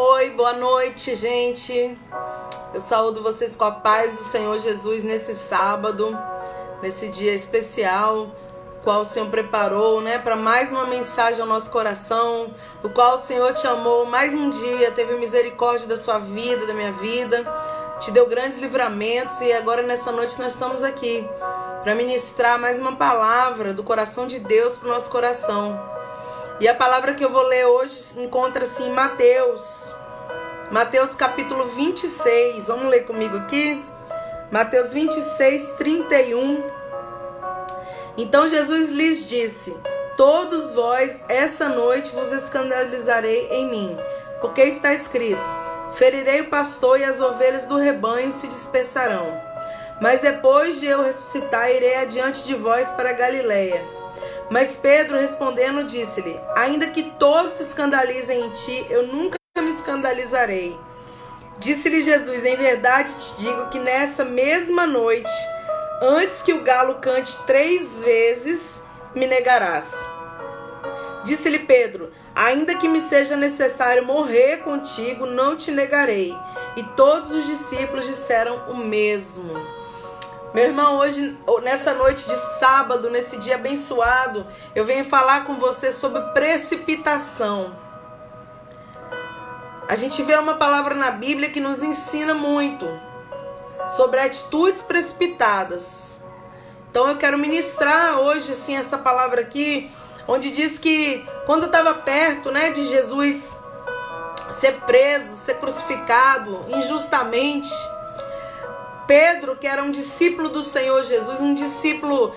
Oi, boa noite, gente. Eu saúdo vocês com a paz do Senhor Jesus nesse sábado, nesse dia especial, qual o Senhor preparou, para mais uma mensagem ao nosso coração, o qual o Senhor te amou mais um dia, teve misericórdia da sua vida, da minha vida, te deu grandes livramentos e agora nessa noite nós estamos aqui para ministrar mais uma palavra do coração de Deus para o nosso coração. E a palavra que eu vou ler hoje encontra-se em Mateus capítulo 26. Vamos ler comigo aqui? Mateus 26, 31. Então Jesus lhes disse: todos vós essa noite vos escandalizarei em mim, porque está escrito: ferirei o pastor e as ovelhas do rebanho se dispersarão. Mas depois de eu ressuscitar, irei adiante de vós para a Galileia. Mas Pedro respondendo disse-lhe: ainda que todos se escandalizem em ti, eu nunca me escandalizarei. Disse-lhe Jesus: em verdade te digo que nessa mesma noite, antes que o galo cante 3 vezes, me negarás. Disse-lhe Pedro: ainda que me seja necessário morrer contigo, não te negarei. E todos os discípulos disseram o mesmo. Meu irmão, hoje, nessa noite de sábado, nesse dia abençoado, eu venho falar com você sobre precipitação. A gente vê uma palavra na Bíblia que nos ensina muito sobre atitudes precipitadas. Então eu quero ministrar hoje assim, essa palavra aqui, onde diz que quando estava perto de Jesus ser preso, ser crucificado injustamente, Pedro, que era um discípulo do Senhor Jesus, um discípulo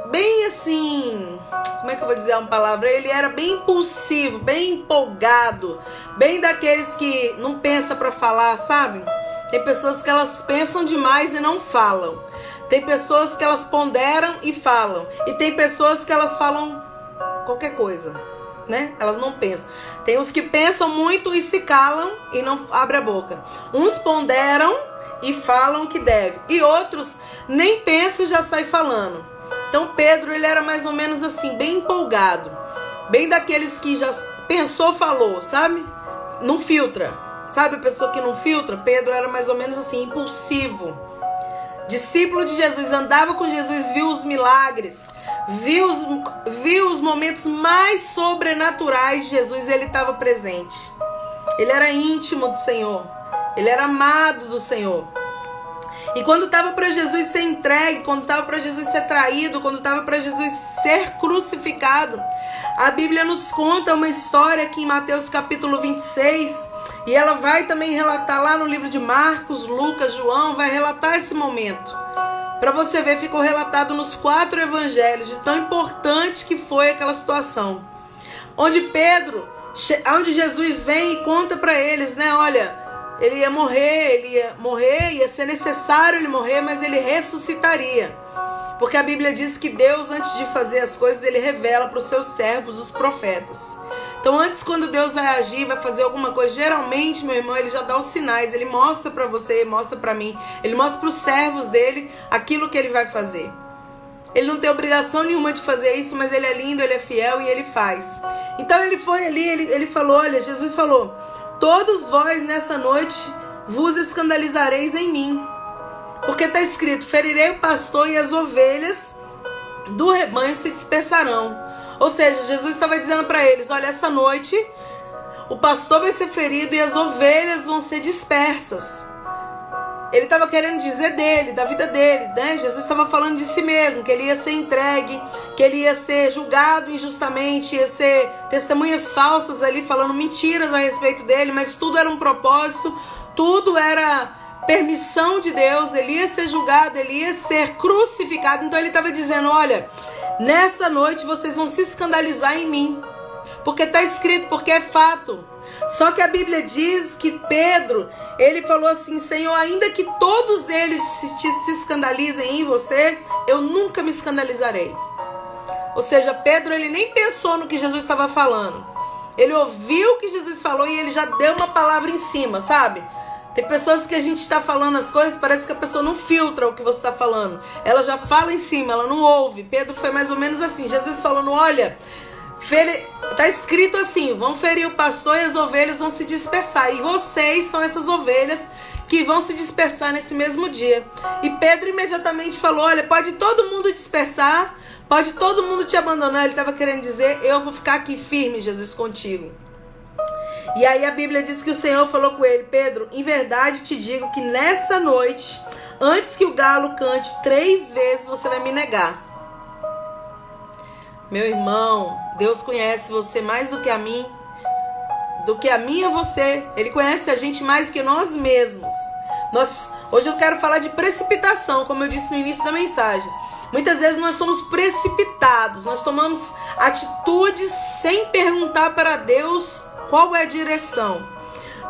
bem assim, como é que eu vou dizer uma palavra? Ele era bem impulsivo, bem empolgado, bem daqueles que não pensa para falar, sabe? Tem pessoas que elas pensam demais e não falam. Tem pessoas que elas ponderam e falam. E tem pessoas que elas falam qualquer coisa, Elas não pensam. Tem os que pensam muito e se calam e não abrem a boca. Uns ponderam e falam o que deve. E outros nem pensam e já saem falando. Então Pedro, ele era mais ou menos assim, bem empolgado. Bem daqueles que já pensou, falou, sabe? Não filtra. Sabe a pessoa que não filtra? Pedro era mais ou menos assim, impulsivo. Discípulo de Jesus, andava com Jesus, viu os milagres, viu os momentos mais sobrenaturais de Jesus, ele estava presente. Ele era íntimo do Senhor, ele era amado do Senhor. E quando estava para Jesus ser entregue, quando estava para Jesus ser traído, quando estava para Jesus ser crucificado, a Bíblia nos conta uma história aqui em Mateus capítulo 26, e ela vai também relatar lá no livro de Marcos, Lucas, João, vai relatar esse momento. Para você ver, ficou relatado nos 4 evangelhos, de tão importante que foi aquela situação. Onde Jesus vem e conta para eles, olha, ele ia morrer, ia ser necessário ele morrer, mas ele ressuscitaria. Porque a Bíblia diz que Deus, antes de fazer as coisas, ele revela para os seus servos, os profetas. Então, antes, quando Deus vai agir, vai fazer alguma coisa, geralmente, meu irmão, ele já dá os sinais, ele mostra para você, mostra para mim, ele mostra para os servos dele aquilo que ele vai fazer. Ele não tem obrigação nenhuma de fazer isso, mas ele é lindo, ele é fiel e ele faz. Então, ele foi ali, ele falou, olha, Jesus falou: todos vós nessa noite vos escandalizareis em mim. Porque está escrito: ferirei o pastor e as ovelhas do rebanho se dispersarão. Ou seja, Jesus estava dizendo para eles: olha, essa noite o pastor vai ser ferido e as ovelhas vão ser dispersas. Ele estava querendo dizer dele, da vida dele, Jesus estava falando de si mesmo, que ele ia ser entregue, que ele ia ser julgado injustamente, ia ser testemunhas falsas ali, falando mentiras a respeito dele, mas tudo era um propósito, tudo era permissão de Deus, ele ia ser julgado, ele ia ser crucificado. Então ele estava dizendo: olha, nessa noite vocês vão se escandalizar em mim, porque está escrito, porque é fato. Só que a Bíblia diz que Pedro, ele falou assim: Senhor, ainda que todos eles se escandalizem em você, eu nunca me escandalizarei. Ou seja, Pedro, ele nem pensou no que Jesus estava falando. Ele ouviu o que Jesus falou e ele já deu uma palavra em cima, sabe? Tem pessoas que a gente está falando as coisas, parece que a pessoa não filtra o que você está falando. Ela já fala em cima, ela não ouve. Pedro foi mais ou menos assim. Jesus falando: olha, Está escrito assim: vão ferir o pastor e as ovelhas vão se dispersar. E vocês são essas ovelhas que vão se dispersar nesse mesmo dia. E Pedro imediatamente falou: olha, pode todo mundo dispersar, pode todo mundo te abandonar. Ele estava querendo dizer: eu vou ficar aqui firme, Jesus, contigo. E aí a Bíblia diz que o Senhor falou com ele: Pedro, em verdade te digo que nessa noite, antes que o galo cante 3 vezes, você vai me negar. Meu irmão, Deus conhece você mais do que a mim, do que a mim a você. Ele conhece a gente mais do que nós mesmos. Hoje eu quero falar de precipitação, como eu disse no início da mensagem. Muitas vezes nós somos precipitados, nós tomamos atitudes sem perguntar para Deus qual é a direção.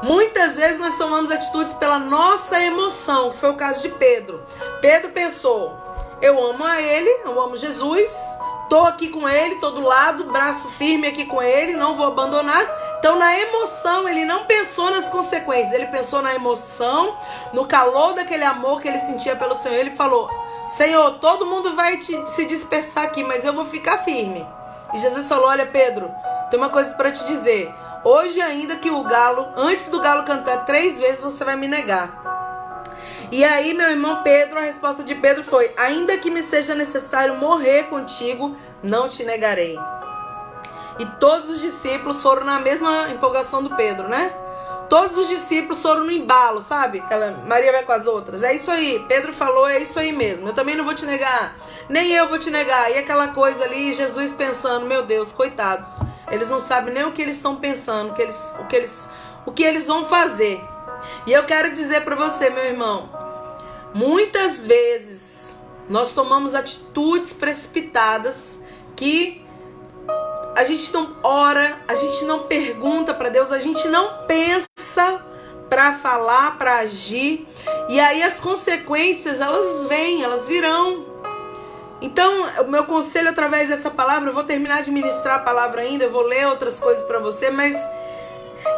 Muitas vezes nós tomamos atitudes pela nossa emoção, que foi o caso de Pedro. Pedro pensou: eu amo a ele, eu amo Jesus, estou aqui com ele, estou do lado, braço firme aqui com ele, não vou abandonar. Então, na emoção, ele não pensou nas consequências, ele pensou na emoção, no calor daquele amor que ele sentia pelo Senhor. Ele falou: Senhor, todo mundo vai se dispersar aqui, mas eu vou ficar firme. E Jesus falou: olha, Pedro, tem uma coisa para te dizer. Hoje ainda que o galo, antes do galo cantar 3 vezes, você vai me negar. E aí, meu irmão Pedro, a resposta de Pedro foi: ainda que me seja necessário morrer contigo, não te negarei. E todos os discípulos foram na mesma empolgação do Pedro, né? Todos os discípulos foram no embalo, sabe? Aquela Maria vai com as outras. É isso aí, Pedro falou, é isso aí mesmo. Eu também não vou te negar, nem eu vou te negar. E aquela coisa ali, Jesus pensando: meu Deus, coitados, eles não sabem nem o que eles estão pensando, o que eles vão fazer. E eu quero dizer para você, meu irmão, muitas vezes nós tomamos atitudes precipitadas que a gente não ora, a gente não pergunta para Deus, a gente não pensa para falar, para agir, e aí as consequências elas vêm, elas virão. Então, o meu conselho através dessa palavra, eu vou terminar de ministrar a palavra ainda, eu vou ler outras coisas para você, mas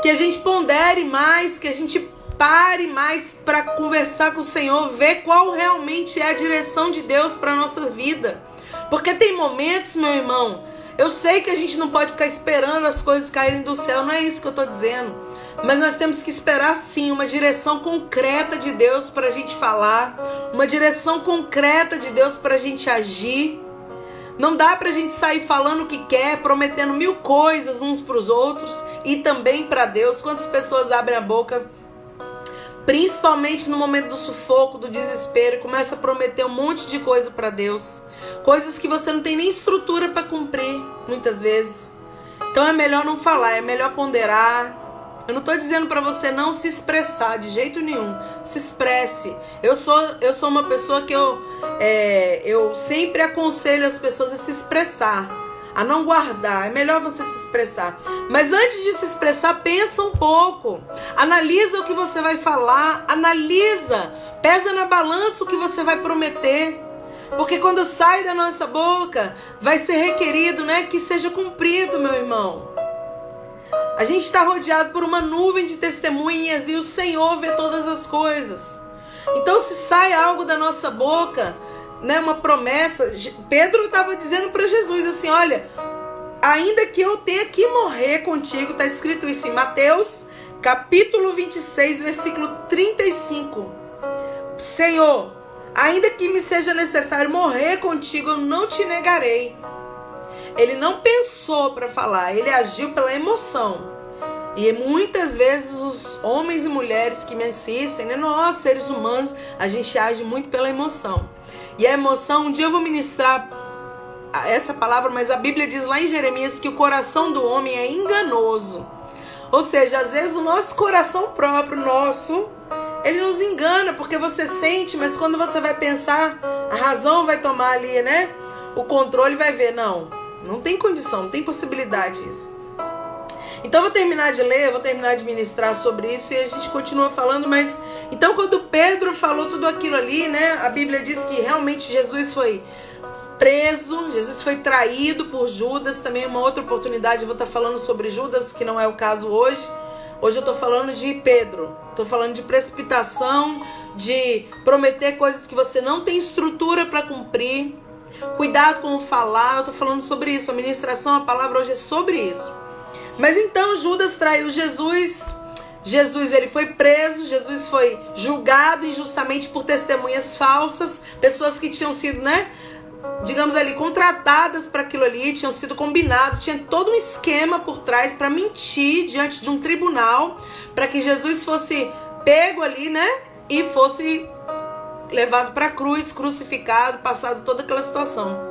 que a gente pondere mais, que a gente pare mais para conversar com o Senhor, ver qual realmente é a direção de Deus para a nossa vida. Porque tem momentos, meu irmão, eu sei que a gente não pode ficar esperando as coisas caírem do céu, não é isso que eu estou dizendo. Mas nós temos que esperar sim uma direção concreta de Deus para a gente falar, uma direção concreta de Deus para a gente agir. Não dá pra gente sair falando o que quer, prometendo 1000 coisas uns pros outros e também para Deus. Quantas pessoas abrem a boca, principalmente no momento do sufoco, do desespero, e começa a prometer um monte de coisa para Deus, coisas que você não tem nem estrutura para cumprir, muitas vezes. Então é melhor não falar, é melhor ponderar. Eu não estou dizendo para você não se expressar de jeito nenhum. Se expresse. Eu sou uma pessoa que eu sempre aconselho as pessoas a se expressar, a não guardar. É melhor você se expressar. Mas antes de se expressar, pensa um pouco. Analisa o que você vai falar. Analisa. Pesa na balança o que você vai prometer. Porque quando sai da nossa boca, vai ser requerido, né, que seja cumprido, meu irmão. A gente está rodeado por uma nuvem de testemunhas e o Senhor vê todas as coisas. Então, se sai algo da nossa boca, né, uma promessa, Pedro estava dizendo para Jesus assim: olha, ainda que eu tenha que morrer contigo, está escrito isso em Mateus capítulo 26, versículo 35. Senhor, ainda que me seja necessário morrer contigo, eu não te negarei. Ele não pensou para falar, ele agiu pela emoção. E muitas vezes os homens e mulheres que me assistem, né, nós seres humanos, a gente age muito pela emoção. E a emoção, um dia eu vou ministrar essa palavra, mas a Bíblia diz lá em Jeremias que o coração do homem é enganoso. Ou seja, às vezes o nosso coração próprio, ele nos engana, porque você sente, mas quando você vai pensar, a razão vai tomar ali, né, o controle, vai ver, não tem condição, não tem possibilidade isso. Então eu vou terminar de ler, eu vou terminar de ministrar sobre isso e a gente continua falando, mas então quando Pedro falou tudo aquilo ali, né, a Bíblia diz que realmente Jesus foi preso, Jesus foi traído por Judas. Também uma outra oportunidade eu vou estar falando sobre Judas, que não é o caso hoje. Hoje eu estou falando de Pedro, estou falando de precipitação, de prometer coisas que você não tem estrutura para cumprir. Cuidado com o falar. Eu tô falando sobre isso. A ministração, a palavra hoje é sobre isso. Mas então Judas traiu Jesus. Jesus, ele foi preso. Jesus foi julgado injustamente por testemunhas falsas. Pessoas que tinham sido, digamos ali, contratadas para aquilo ali, tinham sido combinados, tinha todo um esquema por trás para mentir diante de um tribunal, para que Jesus fosse pego ali, e fosse levado para a cruz, crucificado, passado toda aquela situação.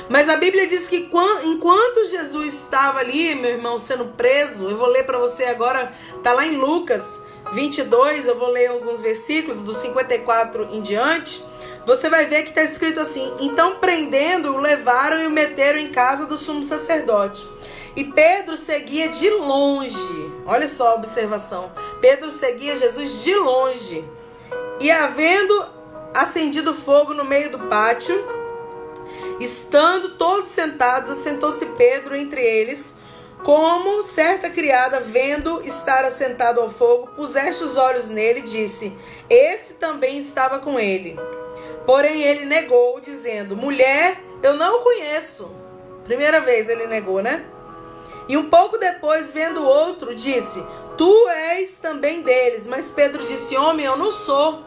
Mas a Bíblia diz que enquanto Jesus estava ali, meu irmão, sendo preso, eu vou ler para você agora, tá lá em Lucas 22, eu vou ler alguns versículos, do 54 em diante. Você vai ver que está escrito assim: então prendendo-o, levaram e o meteram em casa do sumo sacerdote. E Pedro seguia de longe. Olha só a observação. Pedro seguia Jesus de longe. E havendo acendido fogo no meio do pátio, estando todos sentados, assentou-se Pedro entre eles. Como certa criada, vendo estar assentado ao fogo, puseste os olhos nele e disse: esse também estava com ele. Porém ele negou, dizendo: mulher, eu não o conheço. Primeira vez ele negou, E um pouco depois, vendo outro, disse: tu és também deles. Mas Pedro disse: homem, eu não sou.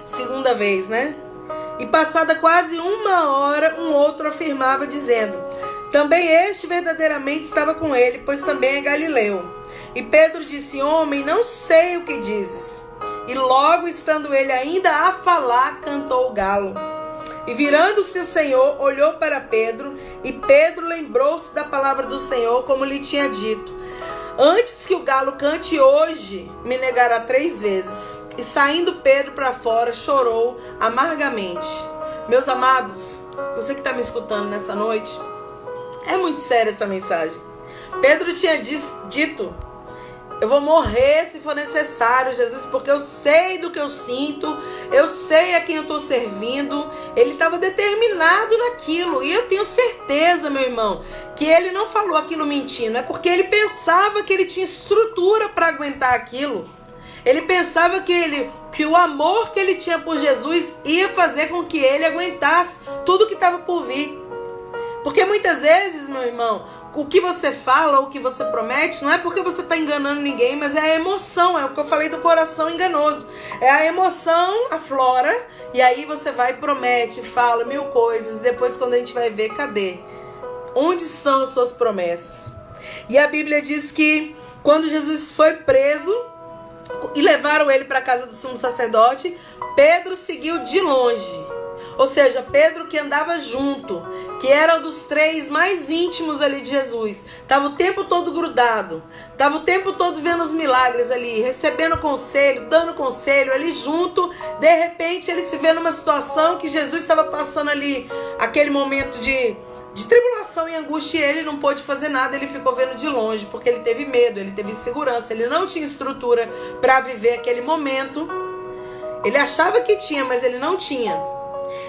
Segunda vez, E passada quase uma hora, um outro afirmava, dizendo: também este verdadeiramente estava com ele, pois também é galileu. E Pedro disse: homem, não sei o que dizes. E logo, estando ele ainda a falar, cantou o galo. E virando-se o Senhor, olhou para Pedro, e Pedro lembrou-se da palavra do Senhor, como lhe tinha dito: antes que o galo cante hoje, me negará 3 vezes. E saindo Pedro para fora, chorou amargamente. Meus amados, você que está me escutando nessa noite, é muito séria essa mensagem. Pedro tinha dito: eu vou morrer se for necessário, Jesus, porque eu sei do que eu sinto, eu sei a quem eu estou servindo. Ele estava determinado naquilo. E eu tenho certeza, meu irmão, que ele não falou aquilo mentindo. É porque ele pensava que ele tinha estrutura para aguentar aquilo. Ele pensava que o amor que ele tinha por Jesus ia fazer com que ele aguentasse tudo que estava por vir. Porque muitas vezes, meu irmão, o que você fala, o que você promete, não é porque você está enganando ninguém, mas é a emoção, é o que eu falei do coração enganoso. É a emoção, aflora, e aí você vai e promete, fala 1000 coisas, e depois quando a gente vai ver, cadê? Onde são as suas promessas? E a Bíblia diz que quando Jesus foi preso e levaram ele para a casa do sumo sacerdote, Pedro seguiu de longe. Ou seja, Pedro, que andava junto, que era um dos 3 mais íntimos ali de Jesus, estava o tempo todo grudado, estava o tempo todo vendo os milagres ali, recebendo conselho, dando conselho ali junto. De repente ele se vê numa situação que Jesus estava passando ali, aquele momento de tribulação e angústia, e ele não pôde fazer nada. Ele ficou vendo de longe, porque ele teve medo, ele teve insegurança, ele não tinha estrutura para viver aquele momento. Ele achava que tinha, mas ele não tinha.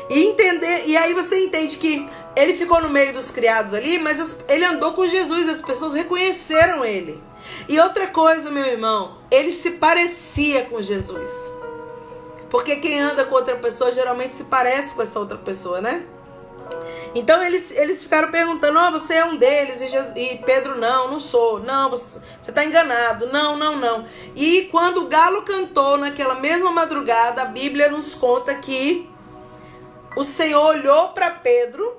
E aí você entende que ele ficou no meio dos criados ali, mas ele andou com Jesus, as pessoas reconheceram ele. E outra coisa, meu irmão, ele se parecia com Jesus. Porque quem anda com outra pessoa geralmente se parece com essa outra pessoa, Então eles ficaram perguntando: você é um deles? E Pedro: não sou. Não, você está enganado. Não. E quando o galo cantou naquela mesma madrugada, a Bíblia nos conta que o Senhor olhou para Pedro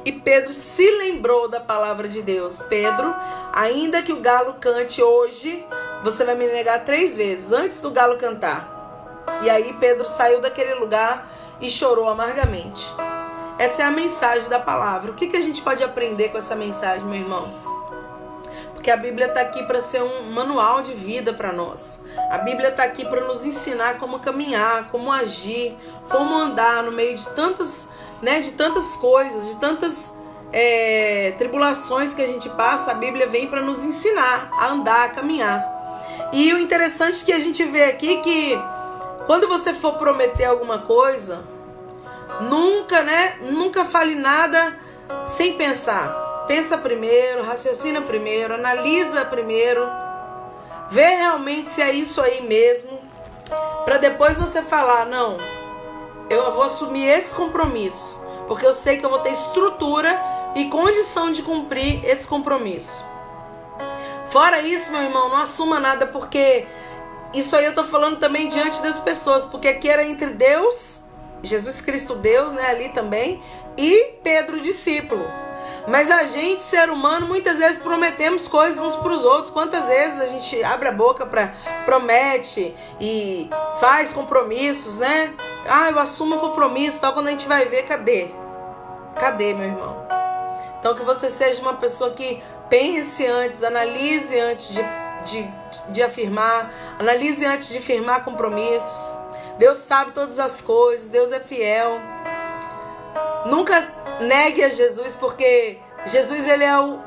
e Pedro se lembrou da palavra de Deus. Pedro, ainda que o galo cante hoje, você vai me negar 3 vezes, antes do galo cantar. E aí Pedro saiu daquele lugar e chorou amargamente. Essa é a mensagem da palavra. O que a gente pode aprender com essa mensagem, meu irmão? Porque a Bíblia está aqui para ser um manual de vida para nós. A Bíblia está aqui para nos ensinar como caminhar, como agir, como andar no meio de tantas, de tantas coisas, de tantas tribulações que a gente passa. A Bíblia vem para nos ensinar a andar, a caminhar. E o interessante é que a gente vê aqui que quando você for prometer alguma coisa, nunca fale nada sem pensar. Pensa primeiro, raciocina primeiro, analisa primeiro, vê realmente se é isso aí mesmo, para depois você falar: não, eu vou assumir esse compromisso, porque eu sei que eu vou ter estrutura e condição de cumprir esse compromisso. Fora isso, meu irmão, não assuma nada, porque isso aí eu tô falando também diante das pessoas, porque aqui era entre Deus, Jesus Cristo Deus, né, ali também, e Pedro, discípulo. Mas a gente, ser humano, muitas vezes prometemos coisas uns para os outros. Quantas vezes a gente abre a boca para promete e faz compromissos, né? Eu assumo um compromisso, tal, quando a gente vai ver, cadê? Cadê, meu irmão? Então que você seja uma pessoa que pense antes, analise antes de afirmar, analise antes de firmar compromisso. Deus sabe todas as coisas, Deus é fiel. Nunca negue a Jesus, porque Jesus, ele é o...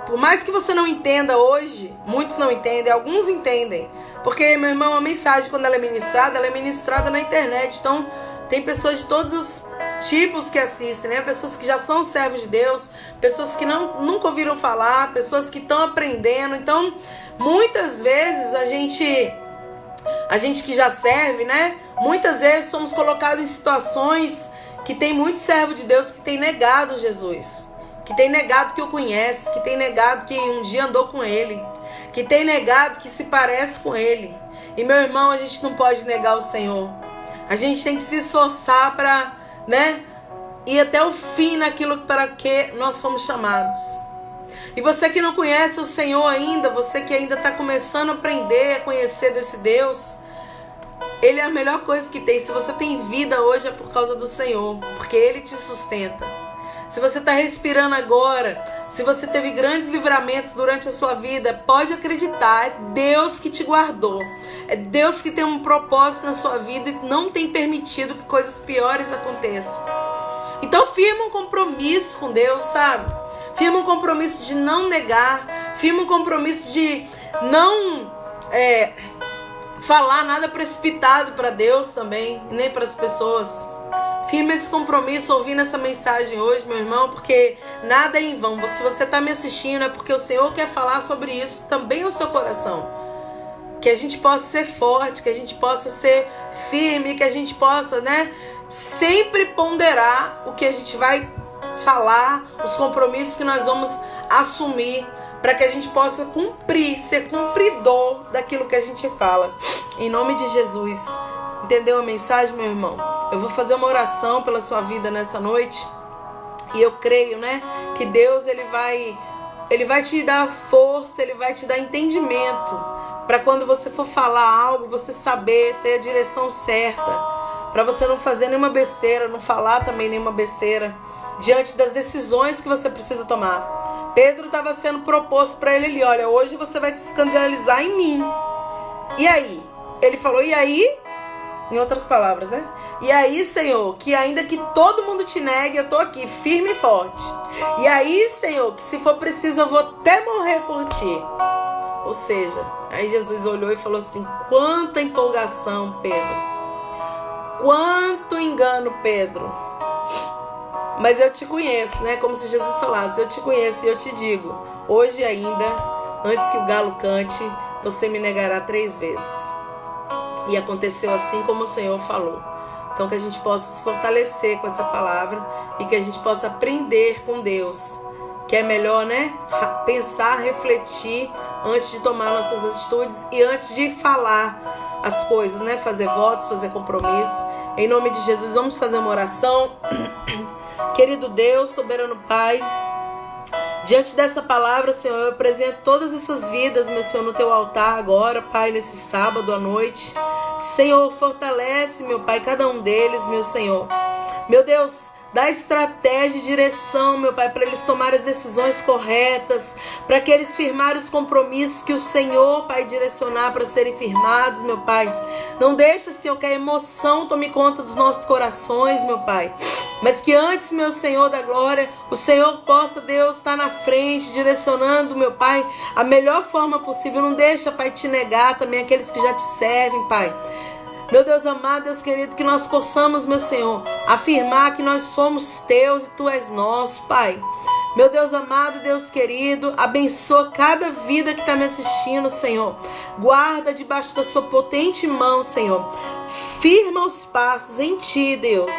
Por mais que você não entenda hoje, muitos não entendem, alguns entendem. Porque, meu irmão, a mensagem, quando ela é ministrada na internet. Então, tem pessoas de todos os tipos que assistem, né? Pessoas que já são servos de Deus, pessoas que nunca ouviram falar, pessoas que estão aprendendo. Então, muitas vezes a gente que já serve, né? Muitas vezes somos colocados em situações que tem muito servo de Deus que tem negado Jesus, que tem negado que o conhece, que tem negado que um dia andou com ele, que tem negado que se parece com ele. E, meu irmão, a gente não pode negar o Senhor. A gente tem que se esforçar para, né, ir até o fim naquilo para que nós fomos chamados. E você que não conhece o Senhor ainda, você que ainda está começando a aprender a conhecer desse Deus, Ele é a melhor coisa que tem. Se você tem vida hoje é por causa do Senhor, porque Ele te sustenta. Se você está respirando agora, se você teve grandes livramentos durante a sua vida, pode acreditar, é Deus que te guardou. É Deus que tem um propósito na sua vida e não tem permitido que coisas piores aconteçam. Então firma um compromisso com Deus, sabe? Firma um compromisso de não negar, firma um compromisso de não falar nada precipitado para Deus também, nem para as pessoas. Firma esse compromisso ouvindo essa mensagem hoje, meu irmão, porque nada é em vão. Se você está me assistindo é porque o Senhor quer falar sobre isso também ao seu coração. Que a gente possa ser forte, que a gente possa ser firme, que a gente possa, né, sempre ponderar o que a gente vai falar, os compromissos que nós vamos assumir, para que a gente possa cumprir, ser cumpridor daquilo que a gente fala. Em nome de Jesus. Entendeu a mensagem, meu irmão? Eu vou fazer uma oração pela sua vida nessa noite. E eu creio, né, que Deus ele vai te dar força, Ele vai te dar entendimento. Para quando você for falar algo, você saber, ter a direção certa. Para você não fazer nenhuma besteira, não falar também nenhuma besteira. Diante das decisões que você precisa tomar. Pedro estava sendo proposto para ele, olha, hoje você vai se escandalizar em mim. E aí? Ele falou, e aí? Em outras palavras, né? E aí, Senhor, que ainda que todo mundo te negue, eu tô aqui, firme e forte. E aí, Senhor, que se for preciso, eu vou até morrer por ti. Ou seja, aí Jesus olhou e falou assim, quanta empolgação, Pedro. Quanto engano, Pedro. Mas eu te conheço, né? Como se Jesus falasse, eu te conheço e eu te digo, hoje ainda, antes que o galo cante, você me negará 3 vezes. E aconteceu assim como o Senhor falou. Então que a gente possa se fortalecer com essa palavra e que a gente possa aprender com Deus. Que é melhor, né? Pensar, refletir antes de tomar nossas atitudes e antes de falar as coisas, né? Fazer votos, fazer compromissos. Em nome de Jesus, vamos fazer uma oração. Querido Deus, soberano Pai, diante dessa palavra, Senhor, eu apresento todas essas vidas, meu Senhor, no Teu altar agora, Pai, nesse sábado à noite. Senhor, fortalece, meu Pai, cada um deles, meu Senhor. Meu Deus, dá estratégia e direção, meu Pai, para eles tomarem as decisões corretas, para que eles firmarem os compromissos que o Senhor, Pai, direcionar para serem firmados, meu Pai. Não deixa, Senhor, que a emoção tome conta dos nossos corações, meu Pai. Mas que antes, meu Senhor da glória, o Senhor possa, Deus, estar na frente, direcionando, meu Pai, a melhor forma possível. Não deixa, Pai, te negar também aqueles que já te servem, Pai. Meu Deus amado, Deus querido, que nós possamos, meu Senhor, afirmar que nós somos Teus e Tu és nosso, Pai. Meu Deus amado, Deus querido, abençoa cada vida que está me assistindo, Senhor. Guarda debaixo da Sua potente mão, Senhor. Firma os passos em Ti, Deus.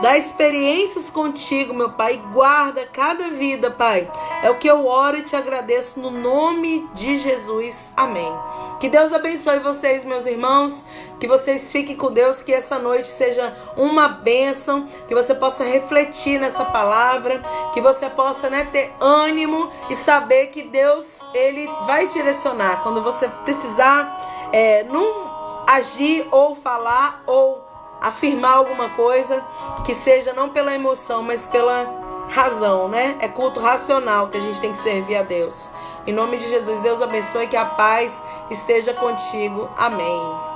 Dá experiências contigo, meu Pai. Guarda cada vida, Pai. É o que eu oro e te agradeço no nome de Jesus. Amém. Que Deus abençoe vocês, meus irmãos. Que vocês fiquem com Deus. Que essa noite seja uma bênção. Que você possa refletir nessa palavra. Que você possa, ter ânimo e saber que Deus, Ele vai direcionar. Quando você precisar, não agir ou falar ou afirmar alguma coisa, que seja não pela emoção, mas pela razão, É culto racional que a gente tem que servir a Deus. Em nome de Jesus, Deus abençoe, que a paz esteja contigo. Amém.